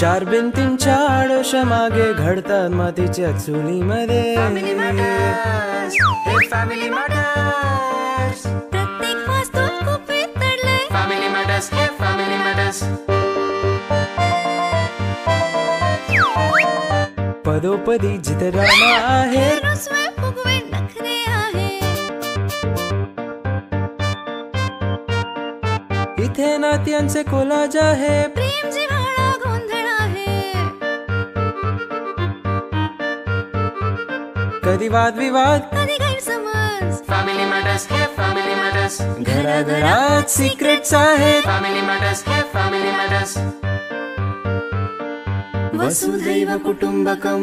चार भिंतींच्या आडोशा मागे घडतात मातीच्या चुलीमध्ये. प्रत्येक वास्तूत खूप वितळले. फॅमिली मॅटर्स, हे फॅमिली मॅटर्स. पदोपदी जिथे ड्रामा आहे, रुसवे फुगवे नखरे आहे. इथे नात्यांचे कोलाज आहे. प्रेम जिव्हाळा गोंधळ आहे. कधी वादविवाद, कधी गैरसमज. फॅमिली मॅटर्स, हे फॅमिली मॅटर्स. घराघरात सिक्रेट्स आहेत. फॅमिली मॅटर्स, हे फॅमिली मॅटर्स. वसुधैव कुटुंबकम.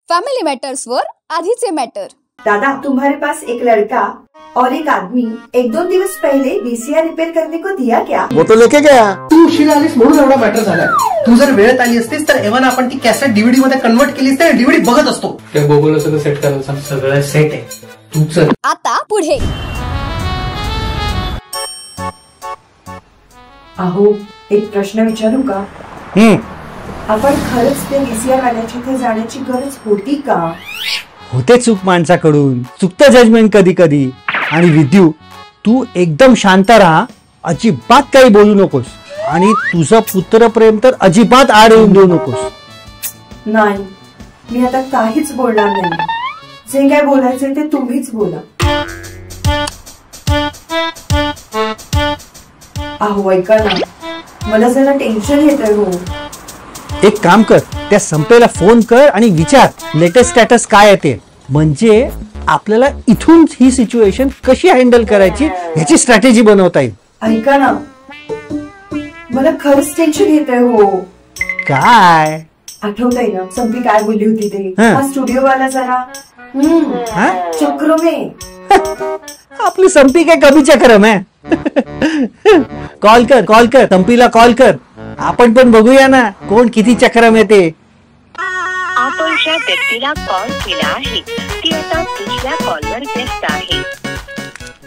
फैमिली मैटर्स वर आधीचे मॅटर. दादा, तुम्हारे पास एक लड़का और एक आदमी 1-2 दिवस पहले VCR रिपेयर करने को दिया क्या? वो तो लेके गया. तू उशीर आलीस म्हणून एवढा मॅटर झालाय. तू जर वेळेत आली असतीस तर एव्हन आपण ती कॅसेट DVD मध्ये कन्वर्ट केलीस तर DVD बघत असतो. ते गोगोला सगळं सेट करायचं, सगळं सेट आहे. तू चल. आता पुढे. अहो, एक प्रश्न विचारू का? आपण खरंच ते VCR वाल्याच्या इथे जाण्याची गरज होती का? होते चूक माणसाकडून, चुकतं जजमेंट कधी कधी. आणि विद्यू, तू एकदम शांत राहा, अजिबात काही बोलू नकोस. आणि तुझं पुत्रप्रेम तर अजिबात आड येऊन देऊ नकोस. नाही, मी आता काहीच बोलणार नाही. जे काय बोलायचे ते तुम्हीच बोला. अहो ऐका ना, मला जरा टेन्शन येतंय. हो, एक काम कर, त्या संपेला फोन कर आणि विचार लेटेस्ट स्टॅटस काय आहे ते. म्हणजे आपल्याला इथून ही सिच्युएशन कशी हँडल करायची ह्याची स्ट्रॅटेजी बनवता येईल. ऐका ना, मला खरंच टेन्शन येतंय. हो, काय आठवतंय ना संपी काय बोलली होती ते? हा. हा स्टुडिओ वाला जरा चक्र में. आपली संपी काय कमी चक्रम आहे. कॉल कर संपीला कॉल कर. आपण पण बघूया ना कोण किती चक्रम येते. आपण ज्या व्यक्तीला कॉल केला आहे ती आता दुसऱ्या कॉलवर व्यस्त आहे.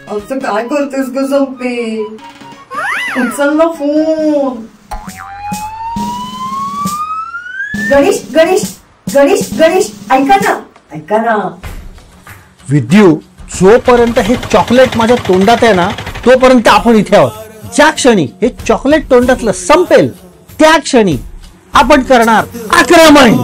असं काय करतेस ग संपी? उचल ना फोन. गणेश गणेश गणेश गणेश, ऐका ना. विद्यू, जोपर्यंत हे चॉकलेट माझ्या तोंडात आहे ना तोपर्यंत आपण इथे आहोत. ज्या क्षणी हे चॉकलेट तोंडातलं संपेल त्या क्षणी आपण करणार आक्रमण.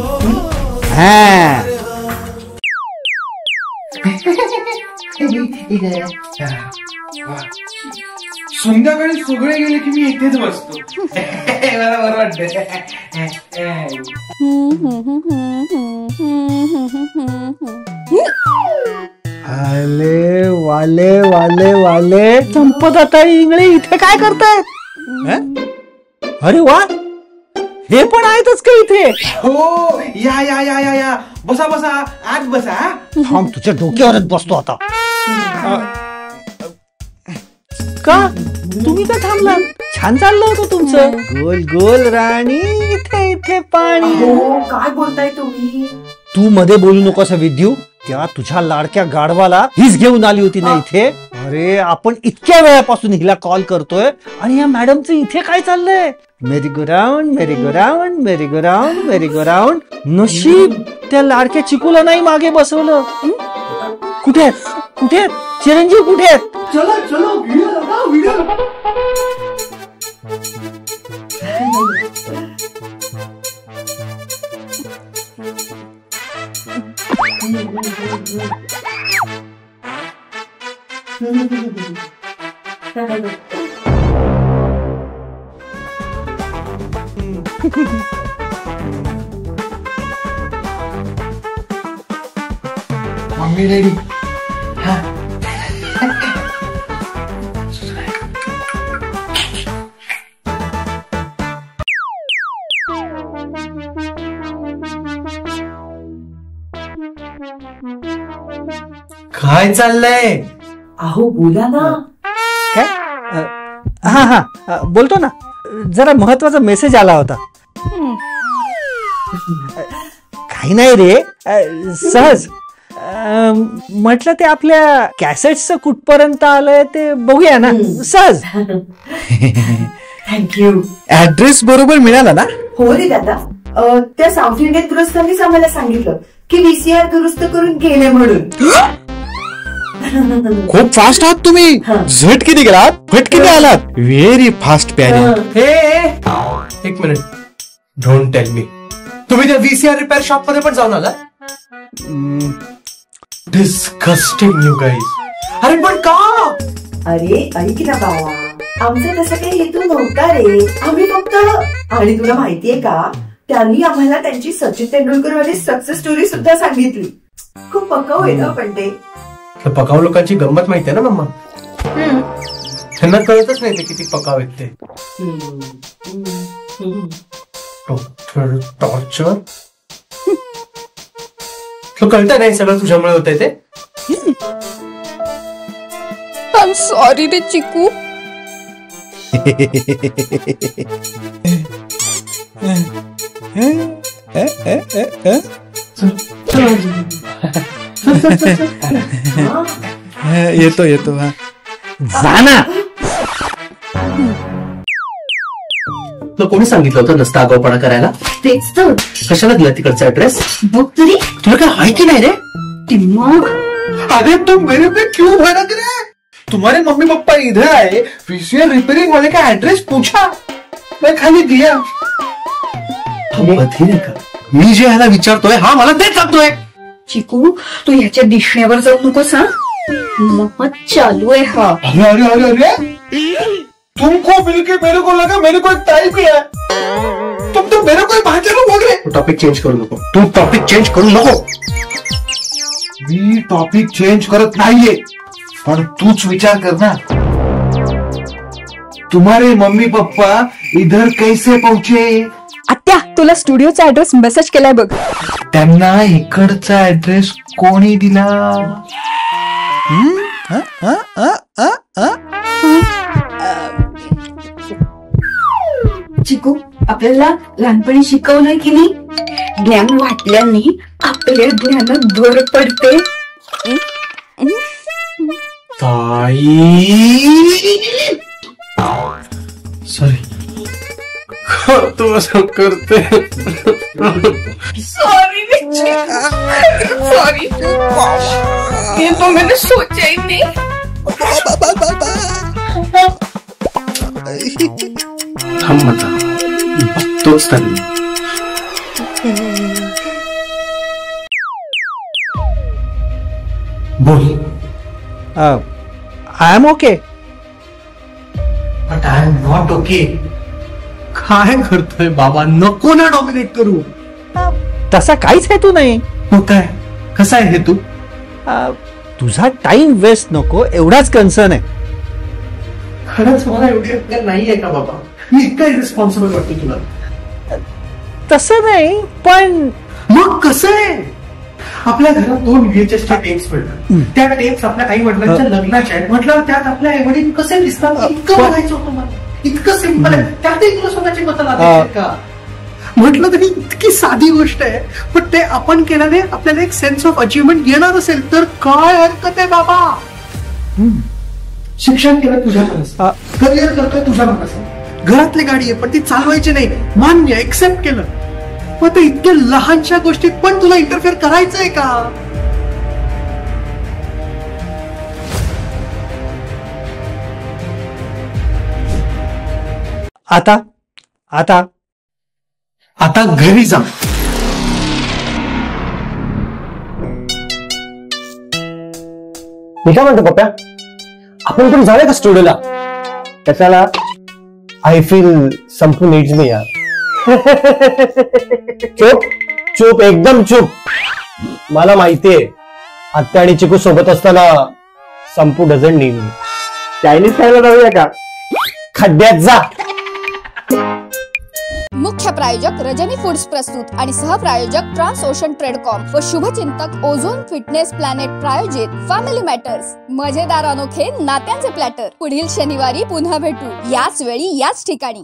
संध्याकाळी सगळे गेले की मी इथेच बसतो. मला बरं वाटत. आले वाले वाले वाले संपत आता इंगळे इथे काय करतायत? अरे वा, हे पण आहेतच का इथे? हो, या या या या या बसा बसा, आत बसा. थांब, तुझ्या डोक्यावरच बसतो आता. का तुम्ही का थांबला? छान चाललं होतं तुमचं. गोल गोल राणी, इथे इथे पाणी. हो, काय बोलताय तुम्ही? तू मध्ये बोलू नकोस विद्यू. त्या तुझ्या लाडक्या गाढवाला हीच घेऊन आली होती ना इथे. अरे, आपण इतक्या वेळापासून हिला कॉल करतोय आणि या मॅडमचं इथे काय चाललंय? मेरी गो राऊंड, मेरी गो राऊंड, मेरी गो राऊंड, मेरी गो राऊंड. नशीब त्या लाडक्या चिकूला नाही मागे बसवलं. कुठे आहेत चिरंजीव, कुठे आहेत? चलो चलो, व्हिडिओ लगाओ, व्हिडिओ. Mummy ready. काय चाललंय? अहो बोला ना. काय? हा बोलतो ना. जरा महत्वाचा मेसेज आला होता. काही नाही रे, सहज म्हटलं ते आपल्या कॅसेट्सचं कुठपर्यंत आलंय ते बघूया ना सहज. थँक्यू. ऍड्रेस बरोबर मिळाला ना? हो रे दादा, त्या साऊथ इंडियन दुरुस्तांनीच आम्हाला सांगितलं की VCR दुरुस्त करून गेले म्हणून. खूप फास्ट आहात तुम्ही. झटकीने गेलात, फटकीने आलात. व्हेरी फास्ट प्यारे. एक मिनिट, डोंट टेल मी तुम्ही त्या VCR रिपेअर शॉप मध्ये पण जाऊन आला? Disgusting you guys. अरे पण का? अरे ऐक ना बाबा, आमचा तसा काही हेतू नव्हता रे. आम्ही फक्त, आणि तुला माहितीये का, त्यांनी आम्हाला त्यांची सचिन तेंडुलकर वाली सक्सेस स्टोरी सुद्धा सांगितली. खूप पक्का होईल पण ते. पकाव लोकांची गंमत माहितीये ना मम्मा. त्यांना कळतच नाही ते किती पकाव आहेत ते. टॉर्चर तो कळतं नाही, सगळं तुझ्यामुळे होतंय ते. आय एम सॉरी रे चिकू. येतो येतो. हा जाना. तुला कोणी सांगितलं होतं नसतं आगाऊपणा करायला? तेच तर. कशाला दिला तिकडचा ऍड्रेस? बघ तरी, तुला काय माहिती नाही रे? मग अरे तुम मेरे पे क्यों भड़क रहे हैं? तुम्हारे मम्मी पापा इधर आए, VCR रिपेयरिंग वाले का एड्रेस पूछा, मैं खाली दिया. बधिर का मी जे ह्याला विचारतोय हा मला तेच सांगतोय. चिकू, तू ह्याच्या दिसण्यावर जाऊ नकोस. हा मग चालू आहे हा. अरे अरे अरे अरे, तुमको मिलके मेरे को लगा मेरे को एक टाइप ही है. तुम तो मेरे को भाषा बोल रहे. टॉपिक चेंज करू नको. तू टॉपिक चेंज करू नको. मी टॉपिक चेंज करत नाहीये, पण तूच विचार कर ना, तुम्हारे मम्मी पापा इधर कैसे पहुंचे? आत्या, तुला स्टुडिओचा ऍड्रेस मेसेज केलाय बघ. त्यांना इकडचा ऍड्रेस कोणी दिला? चिकू, आपल्याला लहानपणी शिकवलंय की नाही, ज्ञान वाटल्याने आपल्या ज्ञानात भर पडते. सॉरी, तू असं करते. सॉरी ये तो मैंने सोचा ही नहीं. थांब आता, बघतोच त्यांनी. बोल. I am okay. But I am not okay. काय करतोय बाबा? नको ना डॉमिनेट करू. तसा काहीच हेतू नाही. मग काय, कसा आहे हे तू? तुझा टाइम वेस्ट नको एवढाच कन्सर्न आहे. खरंच मला एवढी अक्कल नाहीये का बाबा? मी इतका रिस्पॉन्सिबल वाटतो तुला? तसं नाही, पण मग कसं आहे? आपल्या घरात 2 VHS च्या टेप्स पडतात. त्या टेप्स आपल्या आई वडिलांच्या लग्नाच्या आहेत. म्हटलं त्यात आपल्या आई वडील कसे दिसतात इतकं बघायचं होतं मला. इतकं सिंपल आहे. त्यातही तुला स्वतःची मतं लागायची का? म्हटलं तरी इतकी साधी गोष्ट आहे, पण ते आपण केल्याने आपल्याला एक सेन्स ऑफ अचिव्हमेंट येणार असेल तर काय हरकत आहे बाबा? शिक्षण केलं तुझ्या मनाचं, करिअर करतोय तुझ्या मनाचं, घरातली गाडी आहे पण ती चालवायची नाही, मान्य, एक्सेप्ट केलं. मग ते इतक्या लहानशा गोष्टीत पण तुला इंटरफेअर करायचंय का? आता आता आता घरी जा. मी काय म्हणतो पप्प्या, आपण पण जाऊया का स्टुडिओला? त्याच्याला आय फील संपू नीड्स मी यार. चुप चुप एकदम चुप. मला माहितीये आत्या आणि चिकू सोबत असताना संपू डझंट नीड मी. चायनीज खायला जाऊया का? खड्ड्यात जा. मुख्य प्रायोजक रजनी फूड्स प्रस्तुत आणि सहप्रायोजक ट्रान्स ओशन ट्रेडकॉम व शुभचिंतक ओझोन फिटनेस प्लॅनेट प्रायोजित फॅमिली मॅटर्स, मजेदार अनोखे नात्यांचे प्लॅटर. पुढील शनिवारी पुन्हा भेटू, याच वेळी याच ठिकाणी.